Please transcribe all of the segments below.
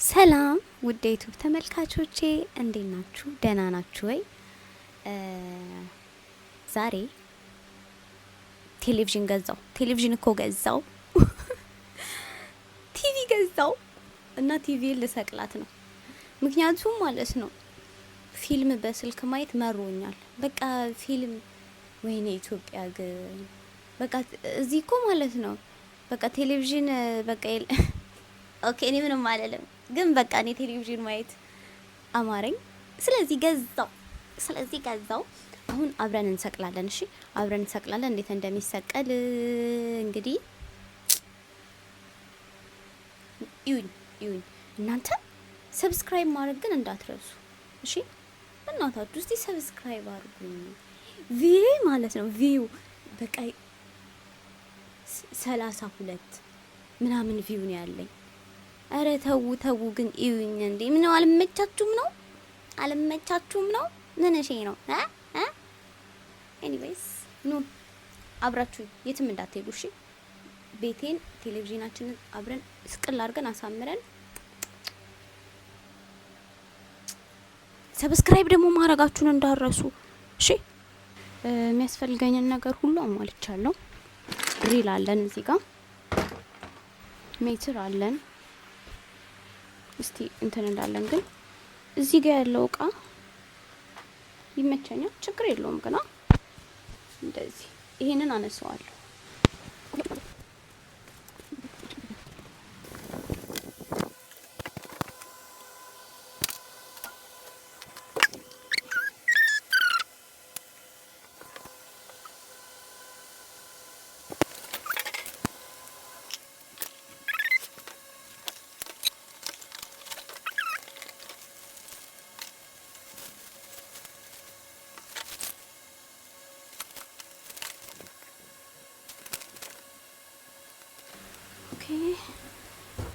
ሰላም ውድ ዩቲዩብ ተመልካቾቼ እንዴት ናችሁ? ደህና ናችሁ ወይ? ዛሬ ቴሌቪዥን ገዛው። ቴሌቪዥን እኮ ገዛው፣ ቲቪ ገዛው እና ቲቪ ልሰቅላት ነው። ምክንያቱም ማለት ነው ፊልም በስልክ ማየት መሮኛል። በቃ ፊልም ወይኔ ኢትዮጵያ ግን በቃ እዚህ እኮ ማለት ነው በቃ ቴሌቪዥን በቃ ኦኬ እኔ ምንም አልልም፣ ግን በቃ እኔ ቴሌቪዥን ማየት አማረኝ። ስለዚህ ገዛው። አሁን አብረን እንሰቅላለን። እሺ አብረን እንሰቅላለን። እንዴት እንደሚሰቀል እንግዲህ ይሁን። እናንተ ሰብስክራይብ ማድረግ ግን እንዳትረሱ እሺ። እናታችሁ እስቲ ሰብስክራይብ አድርጉኝ። ቪው ማለት ነው ቪው በቃ 32 ምናምን ቪው ነው ያለኝ። አረ ተው ግን እዩኝ እንዴ! ምን አልመቻችሁም ነው? ምን እሺ ነው ኤኒዌይስ ኑ አብራችሁ የትም እንዳትሄዱ እሺ። ቤቴን ቴሌቪዥናችንን አብረን ስቅል አድርገን አሳምረን ሰብስክራይብ ደግሞ ማድረጋችሁን እንዳረሱ እሺ። የሚያስፈልገኝን ነገር ሁሉ አሟልቻለሁ። ድሪል አለን እዚህ ጋር፣ ሜትር አለን። እስቲ እንትን እንዳለን ግን እዚህ ጋር ያለው እቃ ይመቸኛል፣ ችግር የለውም። ግና እንደዚህ ይሄንን አነሳዋለሁ።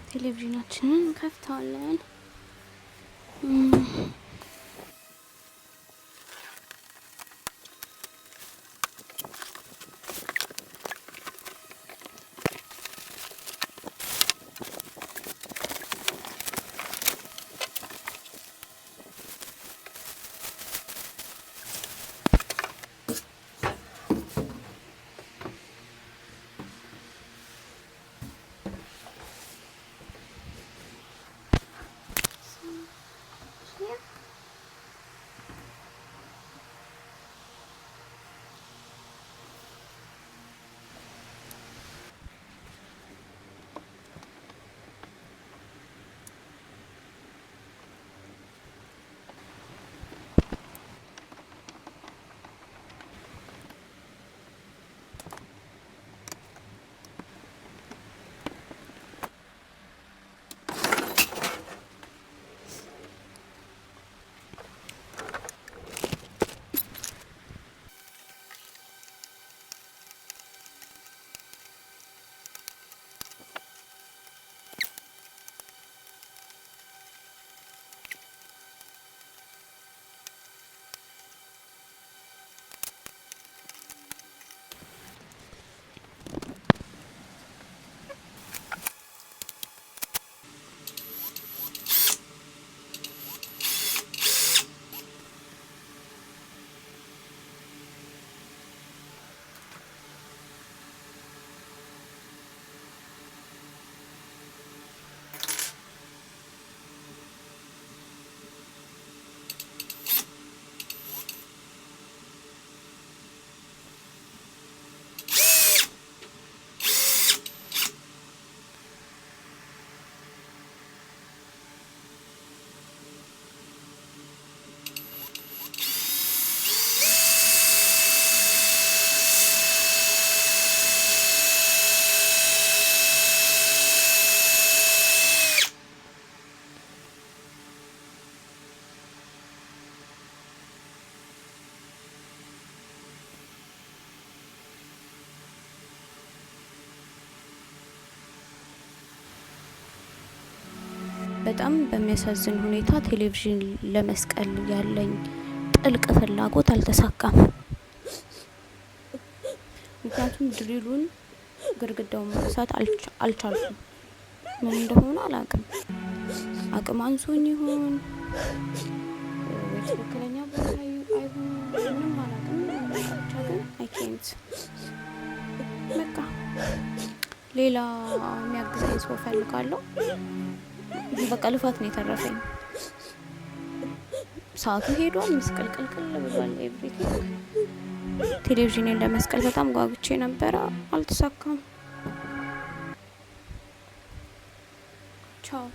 ቴሌቪዥናችንን እንከፍታለን። በጣም በሚያሳዝን ሁኔታ ቴሌቪዥን ለመስቀል ያለኝ ጥልቅ ፍላጎት አልተሳካም። ምክንያቱም ድሪሉን ግድግዳውን ማንሳት አልቻልኩም። ምን እንደሆነ አላውቅም። አቅም አንሶኝ ይሆን ወይ ትክክለኛ ቦታ አይሆን ምንም አላውቅም። ብቻ ግን አይ ኬንት በቃ ሌላ የሚያግዘኝ ሰው ፈልጋለሁ። በቃ ልፋት ነው የተረፈኝ። ሰዓቱ ሄዷል፣ ምስቅልቅልቅል ብሏል ኤቭሪቲንግ። ቴሌቪዥኔን ለመስቀል በጣም ጓጉቼ ነበረ፣ አልተሳካም። ቻው